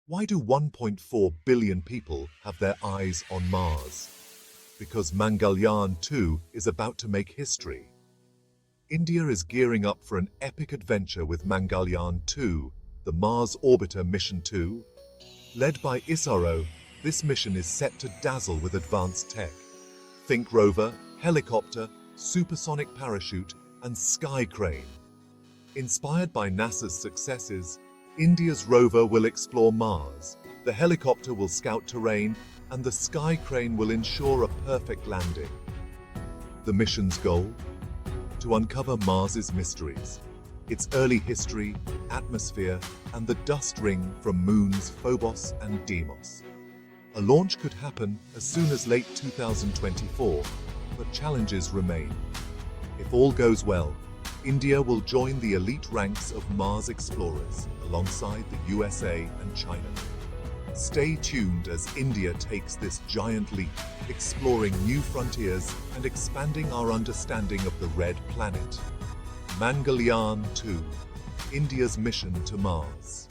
Why do 1.4 billion people have their eyes on Mars? Because Mangalyaan 2 is about to make history. India is gearing up for an epic adventure with Mangalyaan 2, the Mars Orbiter Mission 2. Led by ISRO, this mission is set to dazzle with advanced tech. Think rover, helicopter, supersonic parachute, and sky crane. Inspired by NASA's successes, India's rover will explore Mars, the helicopter will scout terrain, and the sky crane will ensure a perfect landing. The mission's goal? To uncover Mars's mysteries, its early history, atmosphere, and the dust ring from moons Phobos and Deimos. A launch could happen as soon as late 2024, but challenges remain. If all goes well, India will join the elite ranks of Mars explorers alongside the USA and China. Stay tuned as India takes this giant leap, exploring new frontiers and expanding our understanding of the Red Planet. Mangalyaan 2, India's mission to Mars.